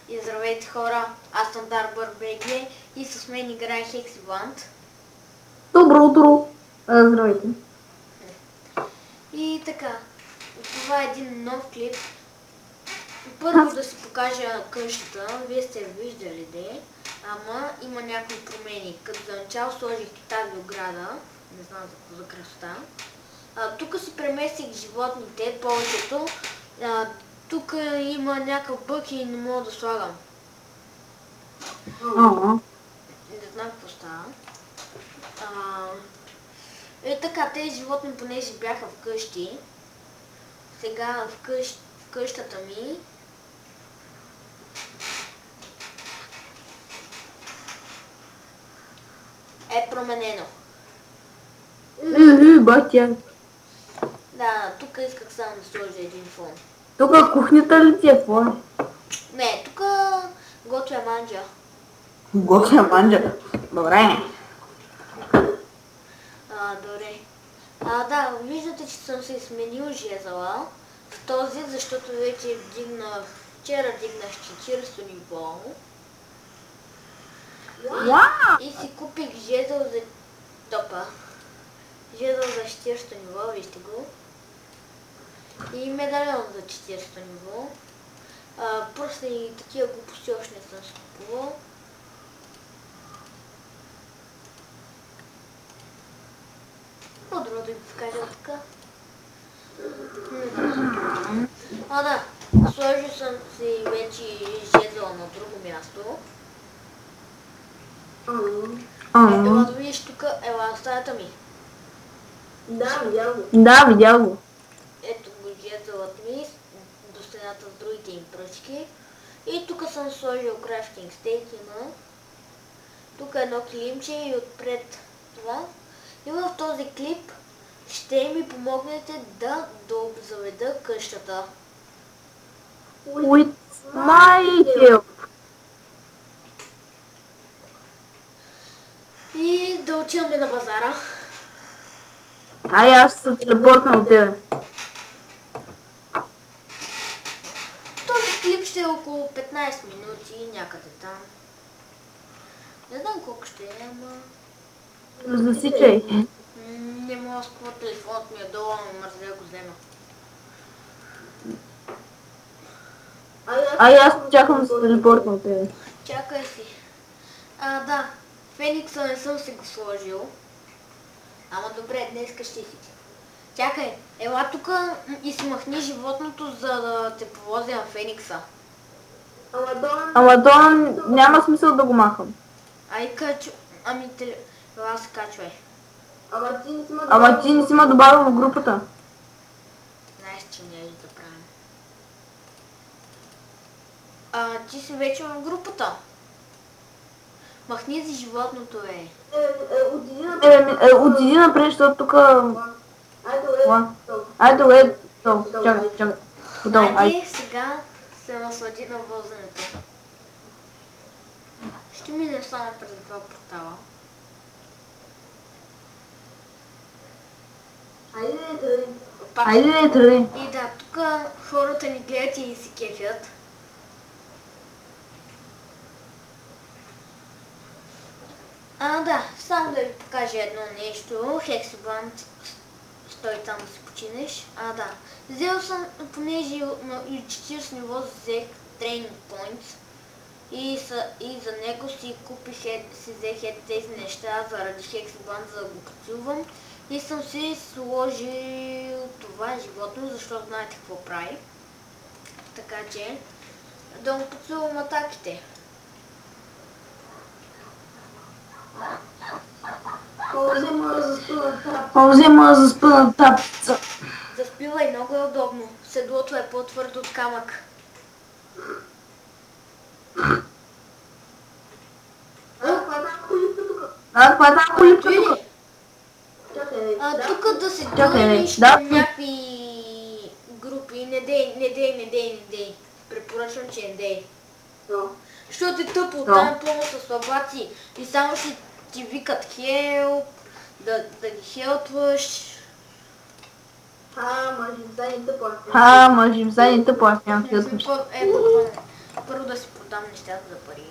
И здравейте хора, аз съм Дарбър БГ и с мен играе Хексибанд. Добро утро! Здравейте! И така, това е един нов клип. Първо да си покажа къщата, вие сте виждали де, ама има някои промени. Като за начало сложих тази ограда, не знам за красота. Тук си преместих животните, повечето. Тук има някакъв бък и не мога да слагам. Не знам какво става. Така, тези животни понеже бяха вкъщи, сега в къщата ми е променено. Батя! Да, тук исках само да сложа един фон. Тук кухнята ли ти е твоя? Не, тук готвя манджа. Готвя манджа. Добре. Добре. Да, виждате, че съм се сменил жезъла в този, защото вече вчера дигнах 40 ниво. И си купих жезъл за топа. Жезъл за 40 ниво, вижте го. И медальон за 40 ниво. Просто и такива глупости още не съм си купувал. По-друго да ви покажа така. Да, сложил съм си вече жезъл на друго място. Ела да видиш тук, ела стаята ми. Да, видял го. Да, видял го. Ето го жезълът ми до стената с другите им пръчки. И тук съм сложил крафтинг стейкина. Тук е едно килимче и отпред това. И в този клип ще ми помогнете да дообзаведа къщата. With my help. И да отиваме на базара. Аз се телепортна от тебе. Този клип ще е около 15 минути, някъде там. Не знам колко ще е, ама... Засичай. Не мога да спомня, телефонът ми е долу, ама мързя да го взема. Аз чакам да се телепортна от тебе. Чакай си. Да, Феникса не съм си го сложил. Ама добре, днеска ще си. Чакай, ела тук и смахни животното, за да те повозя на Феникса. Ама то няма смисъл да го махам. Ела се качвай. Ама ти не си ме добавил в групата. Знаеш, че не е да правим. Ти си вече в групата. Махни си животното, Отиди напред, защото тук... Айде, чакай. Айде, сега се наслади на возенето. Ще мине само през два портала. Айде, тръгни. И да, тук хората ни гледат и си кефят. Да, само да ви покажа едно нещо. Хексибанд, стой там да си починеш. Да, взел съм, понеже на 40 ниво взех тренинг points и за него си взех тези неща заради Хексибанд, за да го подсилвам. И съм си сложил това животно, защото знаете какво прави. Така че да му подсилвам атаките. Взема за спъна тапца. Заспивай, много е удобно. Седлото е по-твърдо от камък. Това е тази колипка тук. Тук да се дълниш на някакви групи. Не дей. Препоръчвам, че не дей. Защото е тъпо, там е пълно с слабаци и само ще ти викат хелп, да ги хелпваш. Мъжим задни тъпо, аз нямам да хелпваш. първо да си продам нещата за пари.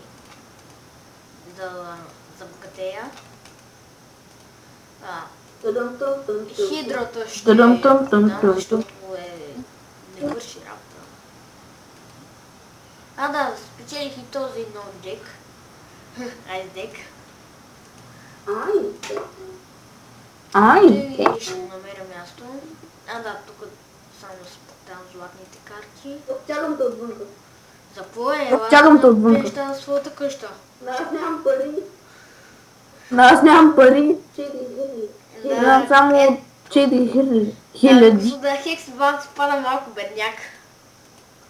За богатея. Хидрата ще продам, защото не върши работа. Да, спечелих и този нов дек. Айс дек. И ще му намеря място. Да, тук само си там златните карти. Обтягам те отвънка. Запое, Обтягам те отвънка. неща на своята къща. Аз нямам пари. 4000. Имам само 4000. За да хекс бам си пада малко бедняк.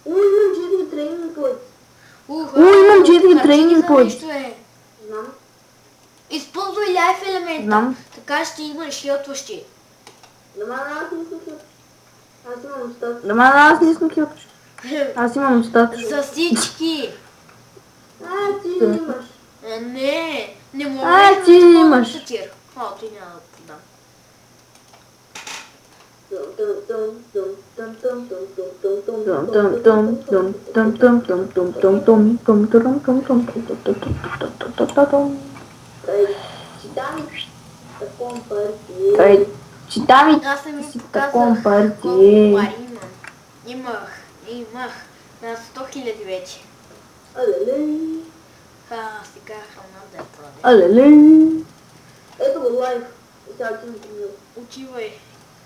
Имам 4 тренинг поинт. Имам 4 тренинг поинт. Знам. Използвай лайф елемента. Знам. Така ще имаш хилтващи. Аз не съм хилтващ. Аз имам статус. За всички. Ти имаш. Не мога ти имаш. Сатир. Той няма да продам. Читами. Аз не ви показах Таком колко парти. пари имам. Имах. На 100 000 вече. Сега храна да я продам. Ето го лайф. Отивай.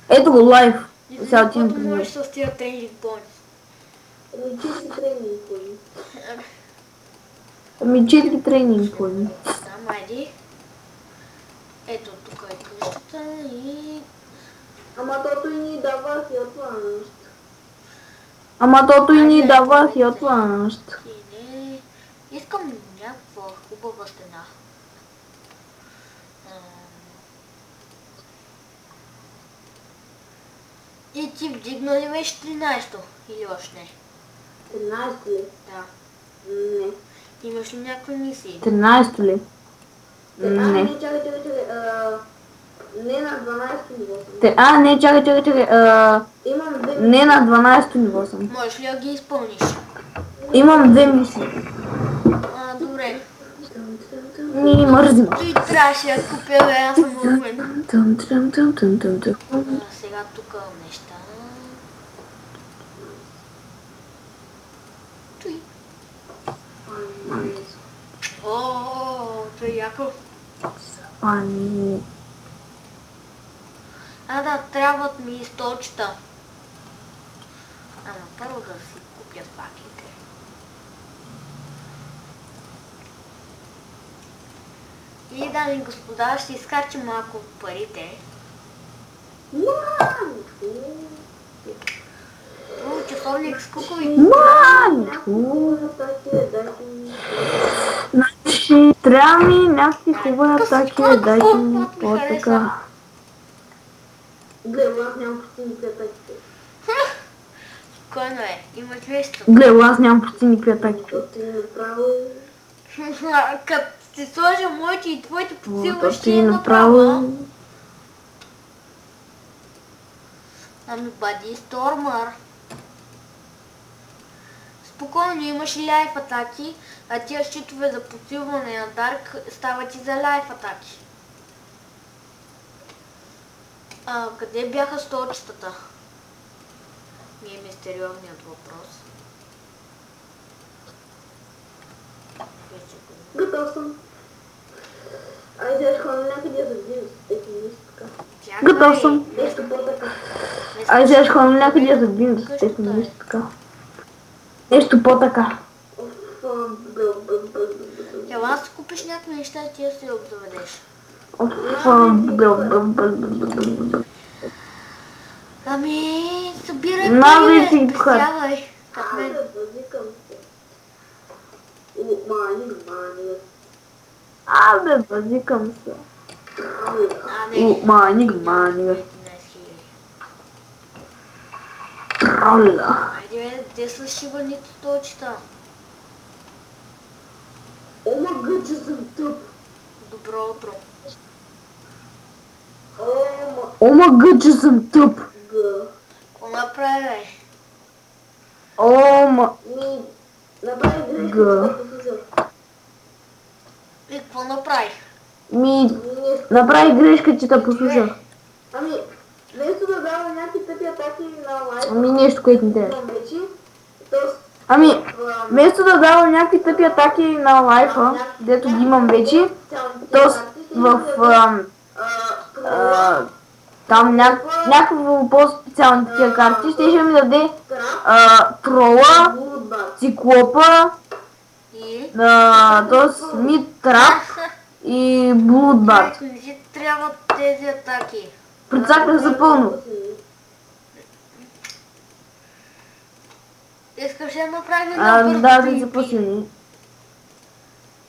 Ето го лайф. Сега Излиза, отивам когато при него. можеш с тия тренинг поинт. Ами 4 тренинг поинт. Там, айди. Ето тук е къщата и... Ама тото и ни дава хилтващ. Искам някаква хубава стена. И ти вдигна ли вече 13-то? Или още не? 13 ли? Да. Не. Имаш ли някакви мисии? 13 ли? Не. Чакай. Не на 12 ниво съм. Не, чакай. Имам 2 не на 12 ниво съм. Можеш ли да ги изпълниш? Имам 2 мисии. Добре. Ни мързим. Ти трябваше да купя, бе, аз съм умен. Сега тук неща. Той. Това е яко. Да, трябват ми столчета. Първо да си купя факлите. И дами и господа, ще изкарчим малко от парите. Часовник с кукови. Значи, трябва ми някакви хубави атаки, дайте ми по-така. Гледай, аз нямам почти никакви атаки. Спокойно е, имаш нещо. Гледай, аз нямам почти никакви атаки. Като ти сложа моите и твоите подсилващи е направо. Ами бъди Стормър. Спокойно, имаш и лайф атаки, а тия щитове за подсилване на Дарк стават и за лайф атаки. Къде бяха столчетата? Ми е мистериозният въпрос. Готов съм. Айде, ходим някъде за бинс. Готов съм. Нещо по-така. Айде, ходим някъде за бинс. Нещо по-така. Ела си купиш някакви неща и ти да си обзаведеш. Ами, събирай пари, бе, спестявай. Как мен. Базикам се. Не. Маник. Тролла. Айде, бе, те са шибаните точта. Омага, че съм тъп. Добро утро. Омага, че съм тъп. Какво направи, бе? Направи грешка, Г. че послушах. И какво направих? Направи грешка, че те послушах. Ами, вместо да дава някакви тъпи атаки на лайфа, Нещо, което не трябва. вече, т.е. Вместо да дава някакви тъпи атаки на лайфа, дето ги имам вече, т.е. в там някакво по-специални такива карти, ще ми даде трола, циклопа, т.е. мид-трап и блудбат. Не ти трябват тези атаки. Прецаках за пълно. Искаш да направим една бързо Да, PvP? за по-силни.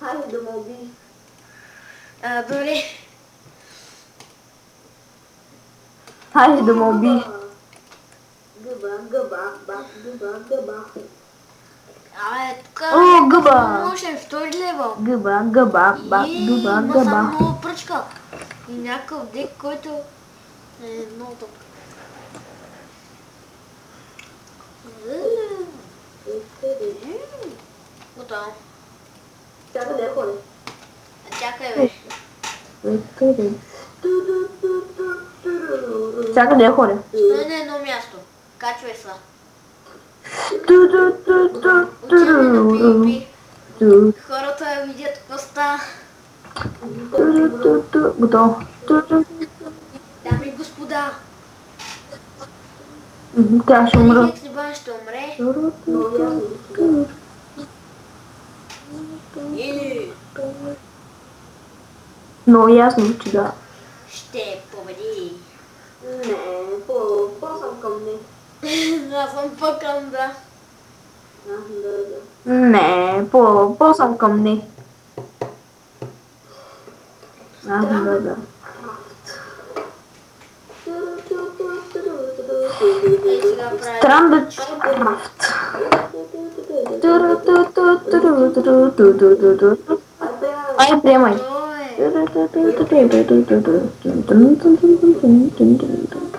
Хайде да ме убиеш. Добре. Хайде да ме убиеш. Гъба. Тук О, гъба! можем втори левел. Гъба, Има само много пръчка. И някакъв дек, който е много топ. Готово. Чакай да я ходя. Чакай бе. Чакай да я ходя. Стой на едно място. Качвай се. Отиваме на PvP. Хората видят какво става. Готово. Дами и господа. Тя ще умра. Хексибан ще умре. Или Много ясно, че да. ще победи. Не, по-съм към не. Аз съм по-към да. Не, по-съм към не. Да. Ей, сега правим. Stranded Craft. Ай, приемай.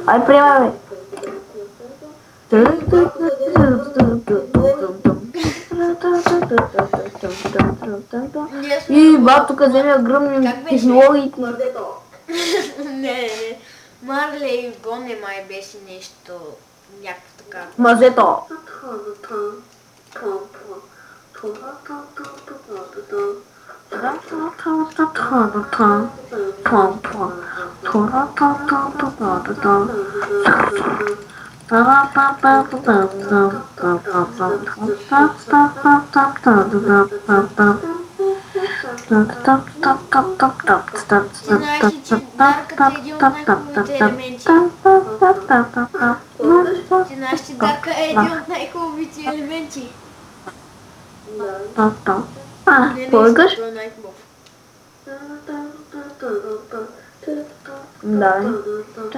Ай, приемай, И бат, тук вземе огромни технологиите. Не. Марлей Гоне май беше нещо. Някакво така. Мазето. Знаеш ли, че дарката е един от най-хубавите елементи? Ти знаеш, че дарка е един от най-хубавите елементи. Полагаш? Той е най-хубав. Да.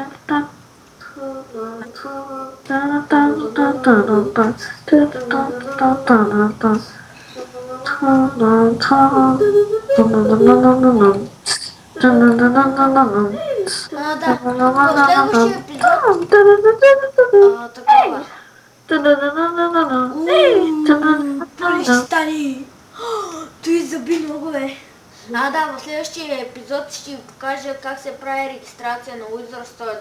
Да. В следващия епизод. Такова. Поле ще стане. Той заби много бе. Да, в следващия епизод ще ви покажа как се прави регистрация на Wizard 101.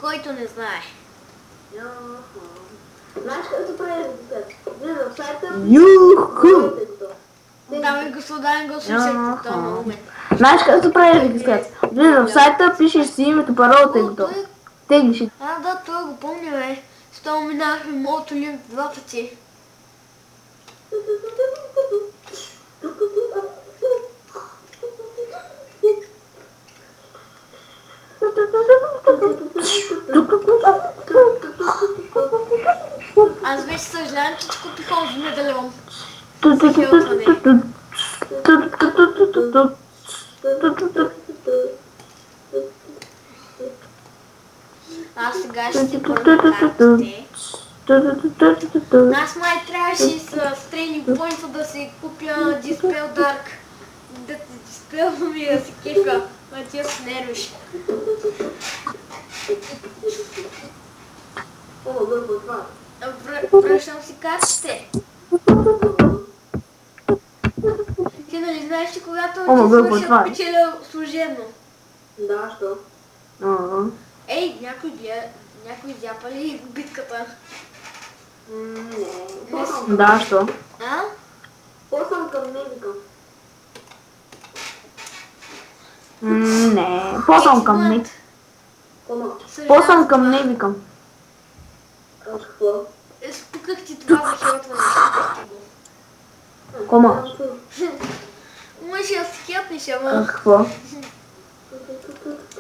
Който не знае. Знаеш как се прави регистрация? Влиза в сайта. Дами и господа, не го слушайте, той е много умен. Знаеш как се прави регистрация? Влиза в сайта, пишеш си името, паролата и готово. Теглиш и... Да, това го помня, бе. С това минахме моето линк два пъти. Аз вече съжалявам, че ти купих онзи медальон. Аз сега ще ти пърна картите. Аз май трябваше с тренинг поинта да си купя Dispel Dark. Да ти диспелвам и да си кефа. А ти се нервиш. О, гърба, това. Връщам си картите. Ти нали знаеш, че когато Ама, ти бе, свършат, това е. печеля служебно. Да, що? Ей, някой изяпа ли битката? Не. Да, що? А? По-съм към невика. Не, по-съм към не. Кома? По-съм към не викам. Какво? Спуках ти това захилтване. Кома? Може да се хилтнеш, ама... Какво?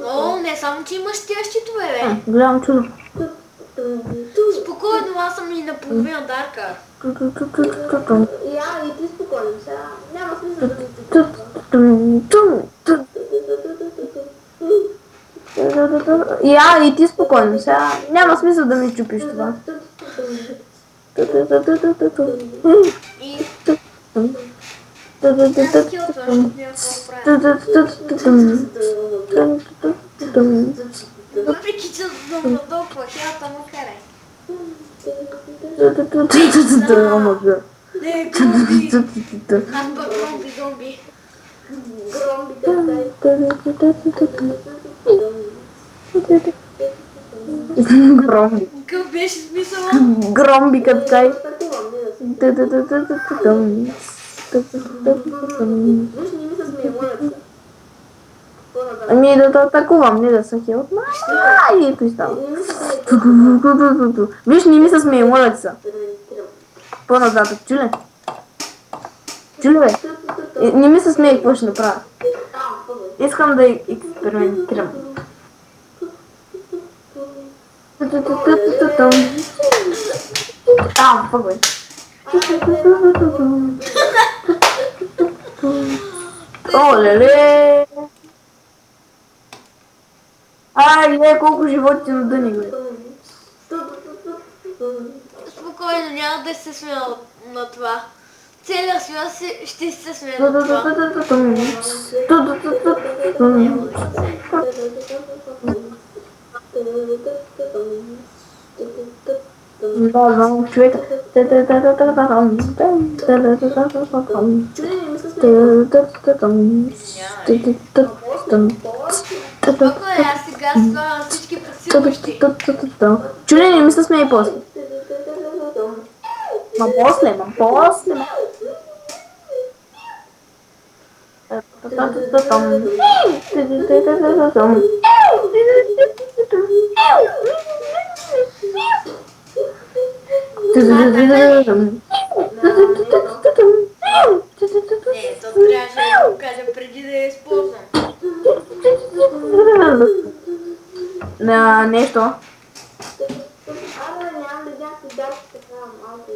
О, не само, че имаш тия щитове, бе. Голям чудо. Спокойно, аз съм и наполовина дарка. Я и ти спокойно сега. Няма смисъл да ми И ти спокойно, сега няма смисъл да ми чупиш това. И... Аз се хилтваш, няма какво правя. Въпреки, че съм толкова хилта, му карай. Не, громби. Аз пък громби. Громби. Какъв беше смисъл? Громби като кай. Виж, не ми се смее, моля се. Ами да атакувам, не да са хилт. И ето и става. Виж, не ми се смее, моля се. По-назадък, чуле. Чуле, бе. Не ми се смее, какво ще направя. Искам да експериментирам. Фак, бе. О, леле! Ай, колко животи на дъни, бе. Спокойно, няма да се смея на това. Целият свят ще се смее на това. Да, знам, човека. Спокойно, аз сега слагам всички подсилващи. Чули, не ми се смее после. Ма после. Не, то трябваше да го кажа преди да я използвам. Нещо. Нямам да някакви дарки така малко.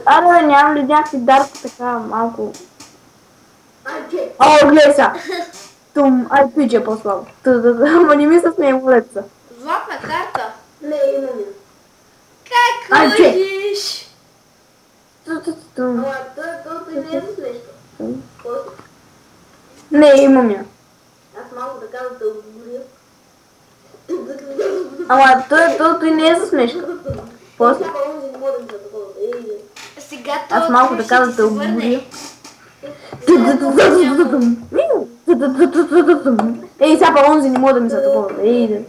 Атака. Нямам ли някакви дарки така малко. Айде! Гледай сега. Пич е по-слабо. Ама не ми се смее молеца. Златна карта. Не, имам я. Как лъжиш? Ама той не е с нещо. Не, имам я. Аз малко така да те отговоря. Ама той не е за смешка. После. Сега Аз малко това така ще да ти те се отговоря. върне. Ей, сега онзи не мога да ми се такова. Ей,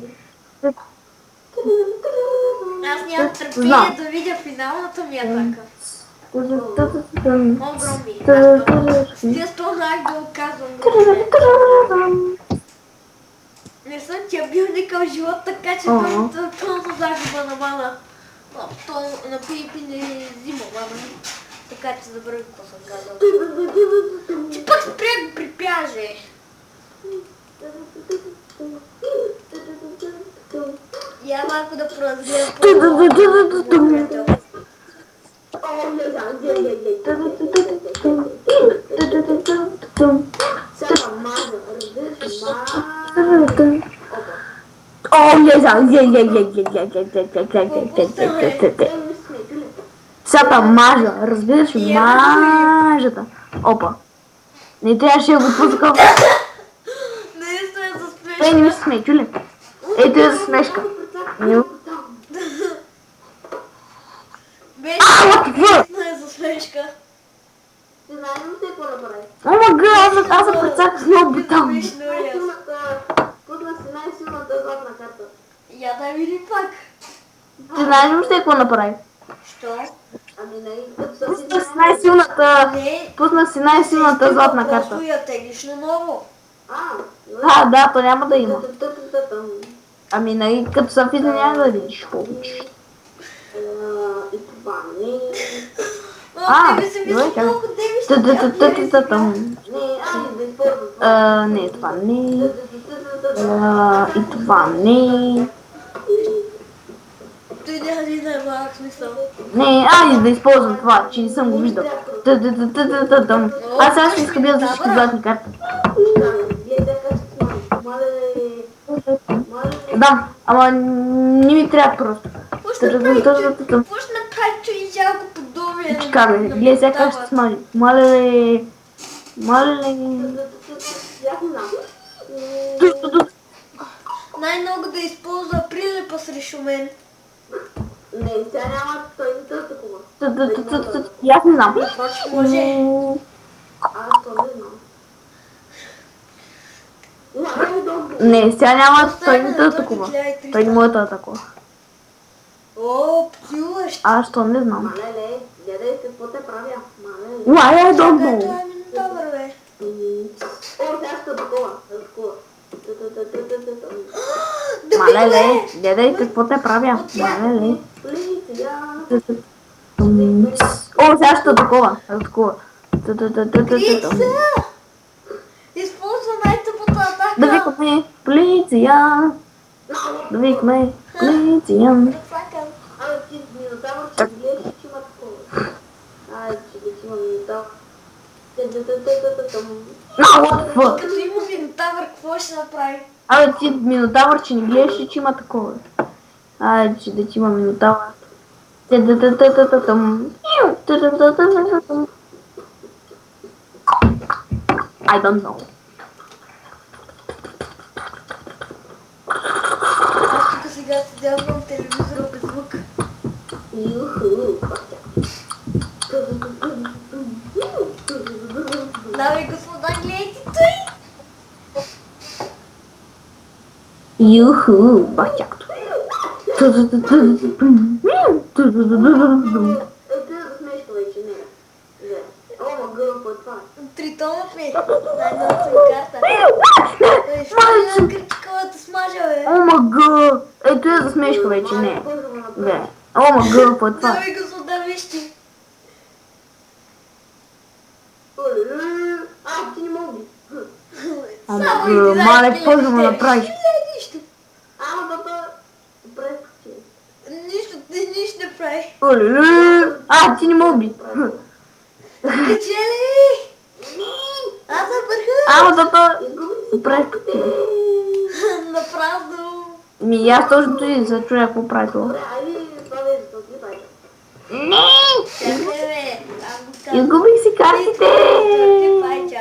Аз нямам търпение да видя финалната ми атака. О, громби. Естествено, да го казвам. Не съм ти бил никакъв живот, така че пълно загуба на мана. То на PvP не взима мана. Така че забравя какво съм казал. Ти пък спря го припяже. Я малко да поразгледам по-добре. Сега мажа, разбираш ли? Мажата. Опа. Не трябваше да го пускам. Наистина за не ми се смей, чули? Ето я за смешка. Беше what the fuck? наистина за смешка. Ти знаеш ли се какво направи? Аз се прецаках много брутално. Беше много. Пусна си най-силната златна карта. Я да видим пак. Ти знаеш ли какво направи? Що? Ами нали, като са Пуснах си най-силната златна карта. Просто я теглиш на ново. Да, то няма да има. Ами нали, като са влиза няма да видиш повече. И това не. Тебе се мисля колко деби ще Не, да използвам. Не, това не. И това не. Той няма да има малък смисъл. Не, айде да използвам това, че не съм го виждал. Аз сега ще изхъбя за всички златни карти. Да, ама не ми трябва просто. Какво ще направи той жалко подобие? Чакай, гледай сега как ще смажи. Моля ли. Най-много да използва прилепа срещу мен. Не, сега няма стойността такова. Аз не знам. Може. Аз то не знам. Не, сега няма стойността такова. Той не може да такова. О, птилащ. Аз то не знам. Малеле, гледай какво те правя. Малеле. Why I don't Това know. е минотавър, бе. О, сега ще такова. Малеле, гледай какво те правя. Малеле. О, сега ще такова. Полиция! Използва най-тъпата атака. Да викаме полиция. Да викаме полиция. Прецакам. Абе, ти минотавър, че гледаш, че има такова. Ай, че да има минотавър. What the fuck? Като има минотавър, какво ще направи? Абе, ти минотавър, че не гледаш, че има такова. Че да ти има минотавър. I don't know. Аз тук сега седявам телевизора без звук. Дами и господа, гледайте той! Юху, бахтякто. Е, ти да смешка вече, не. О, ма гълъп от това. Тритонът ми. Най-новата ми карта. Той ще ми на критиковата смажа, бе. О, мага! Ето я за смешка вече, не. Бе. О, мага, по това. Дами и господа, вижте. Ти не мога. Мага, мале, какво да му направиш? Нищо. Ама баба, прескочи. Нищо не прави. Ти не ме уби. Качели! Аз съм върха! Ама зато... Прескочи. Направо. Аз точно той за чуя какво прави това. Добре, айде, това да Не! Чакай, бе. Аз го казвам. Изгубих си картите!